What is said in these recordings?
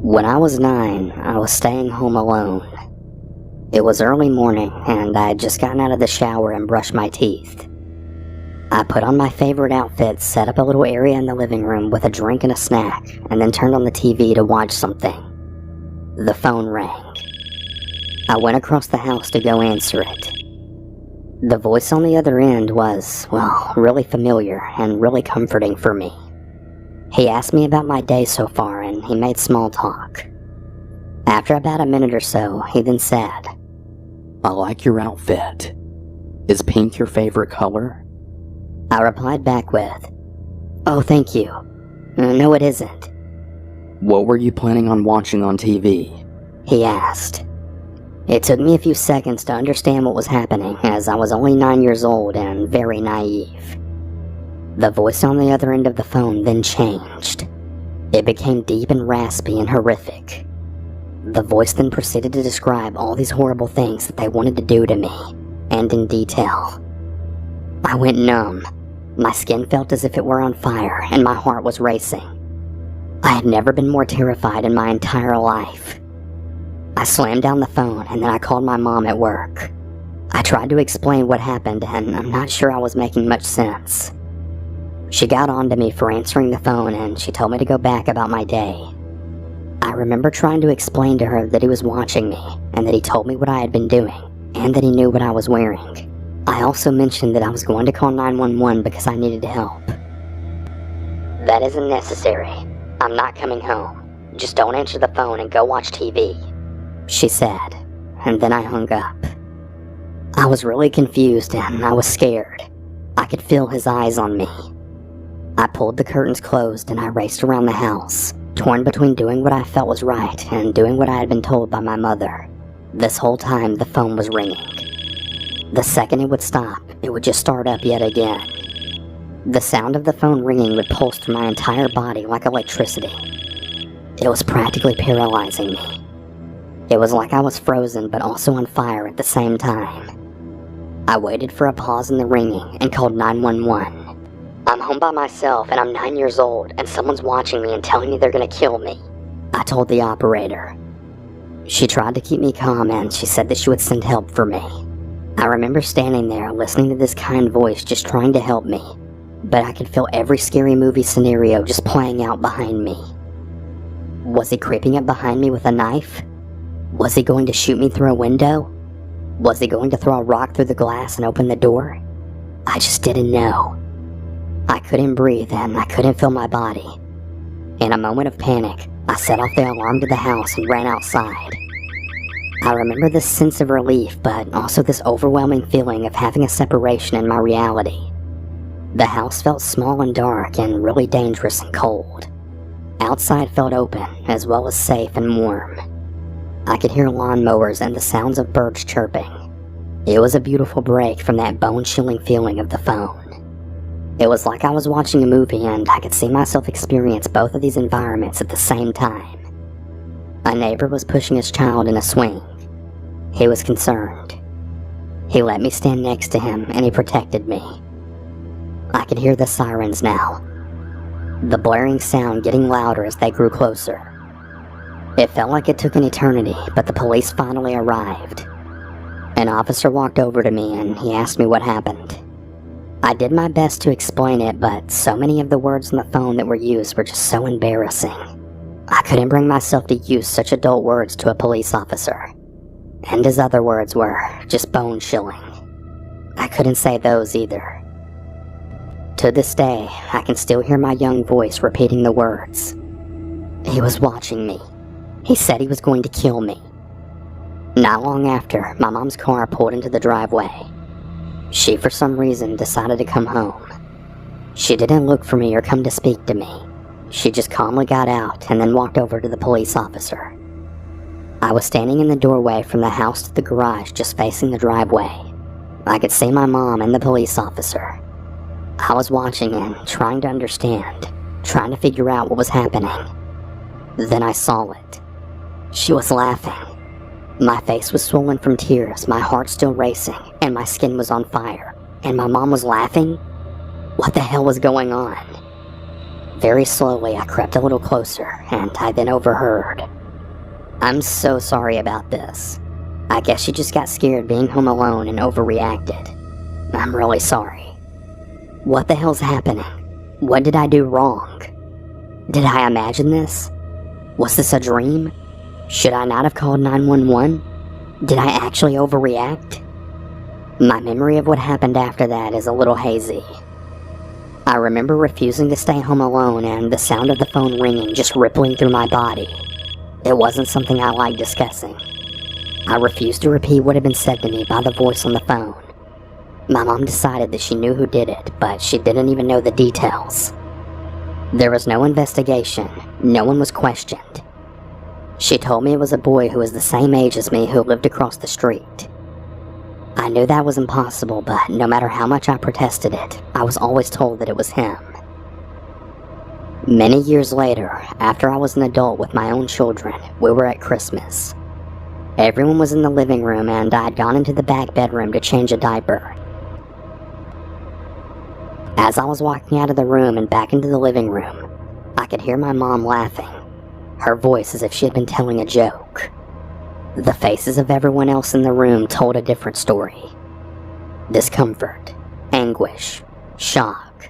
When I was 9, I was staying home alone. It was early morning, and I had just gotten out of the shower and brushed my teeth. I put on my favorite outfit, set up a little area in the living room with a drink and a snack, and then turned on the TV to watch something. The phone rang. I went across the house to go answer it. The voice on the other end was, well, really familiar and really comforting for me. He asked me about my day so far, and he made small talk. After about a minute or so, he then said, "I like your outfit. Is pink your favorite color?" I replied back with, "Oh, thank you. No, it isn't." "What were you planning on watching on TV?" he asked. It took me a few seconds to understand what was happening, as I was only 9 years old and very naive. The voice on the other end of the phone then changed. It became deep and raspy and horrific. The voice then proceeded to describe all these horrible things that they wanted to do to me, and in detail. I went numb. My skin felt as if it were on fire, and my heart was racing. I had never been more terrified in my entire life. I slammed down the phone, and then I called my mom at work. I tried to explain what happened, and I'm not sure I was making much sense. She got on to me for answering the phone, and she told me to go back about my day. I remember trying to explain to her that he was watching me, and that he told me what I had been doing, and that he knew what I was wearing. I also mentioned that I was going to call 911 because I needed help. "That isn't necessary. I'm not coming home. Just don't answer the phone and go watch TV," she said, and then I hung up. I was really confused and I was scared. I could feel his eyes on me. I pulled the curtains closed and I raced around the house, torn between doing what I felt was right and doing what I had been told by my mother. This whole time the phone was ringing. The second it would stop, it would just start up yet again. The sound of the phone ringing would pulse through my entire body like electricity. It was practically paralyzing me. It was like I was frozen but also on fire at the same time. I waited for a pause in the ringing and called 911. "I'm home by myself and I'm 9 years old and someone's watching me and telling me they're gonna kill me," I told the operator. She tried to keep me calm and she said that she would send help for me. I remember standing there listening to this kind voice just trying to help me, but I could feel every scary movie scenario just playing out behind me. Was he creeping up behind me with a knife? Was he going to shoot me through a window? Was he going to throw a rock through the glass and open the door? I just didn't know. I couldn't breathe and I couldn't feel my body. In a moment of panic, I set off the alarm to the house and ran outside. I remember this sense of relief, but also this overwhelming feeling of having a separation in my reality. The house felt small and dark and really dangerous and cold. Outside felt open, as well as safe and warm. I could hear lawnmowers and the sounds of birds chirping. It was a beautiful break from that bone-chilling feeling of the phone. It was like I was watching a movie and I could see myself experience both of these environments at the same time. A neighbor was pushing his child in a swing. He was concerned. He let me stand next to him and he protected me. I could hear the sirens now, the blaring sound getting louder as they grew closer. It felt like it took an eternity, but the police finally arrived. An officer walked over to me and he asked me what happened. I did my best to explain it, but so many of the words on the phone that were used were just so embarrassing. I couldn't bring myself to use such adult words to a police officer. And his other words were just bone-chilling. I couldn't say those either. To this day, I can still hear my young voice repeating the words. He was watching me. He said he was going to kill me. Not long after, my mom's car pulled into the driveway. She, for some reason, decided to come home. She didn't look for me or come to speak to me. She just calmly got out and then walked over to the police officer. I was standing in the doorway from the house to the garage, just facing the driveway. I could see my mom and the police officer. I was watching and trying to understand, trying to figure out what was happening. Then I saw it. She was laughing. My face was swollen from tears, my heart still racing, and my skin was on fire. And my mom was laughing? What the hell was going on? Very slowly, I crept a little closer, and I then overheard. I'm so sorry about this. I guess she just got scared being home alone and overreacted. I'm really sorry. What the hell's happening? What did I do wrong? Did I imagine this? Was this a dream? Should I not have called 911? Did I actually overreact? My memory of what happened after that is a little hazy. I remember refusing to stay home alone and the sound of the phone ringing just rippling through my body. It wasn't something I liked discussing. I refused to repeat what had been said to me by the voice on the phone. My mom decided that she knew who did it, but she didn't even know the details. There was no investigation. No one was questioned. She told me it was a boy who was the same age as me who lived across the street. I knew that was impossible, but no matter how much I protested it, I was always told that it was him. Many years later, after I was an adult with my own children, we were at Christmas. Everyone was in the living room and I had gone into the back bedroom to change a diaper. As I was walking out of the room and back into the living room, I could hear my mom laughing, her voice as if she had been telling a joke. The faces of everyone else in the room told a different story. Discomfort, anguish, shock,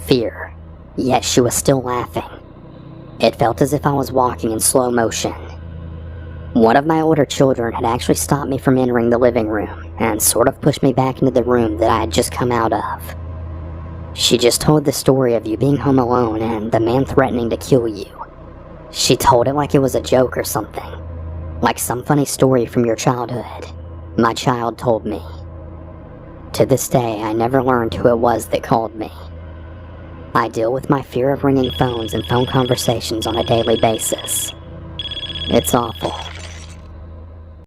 fear, yet she was still laughing. It felt as if I was walking in slow motion. One of my older children had actually stopped me from entering the living room and sort of pushed me back into the room that I had just come out of. She just told the story of you being home alone and the man threatening to kill you. She told it like it was a joke or something. Like some funny story from your childhood. My child told me. To this day, I never learned who it was that called me. I deal with my fear of ringing phones and phone conversations on a daily basis. It's awful.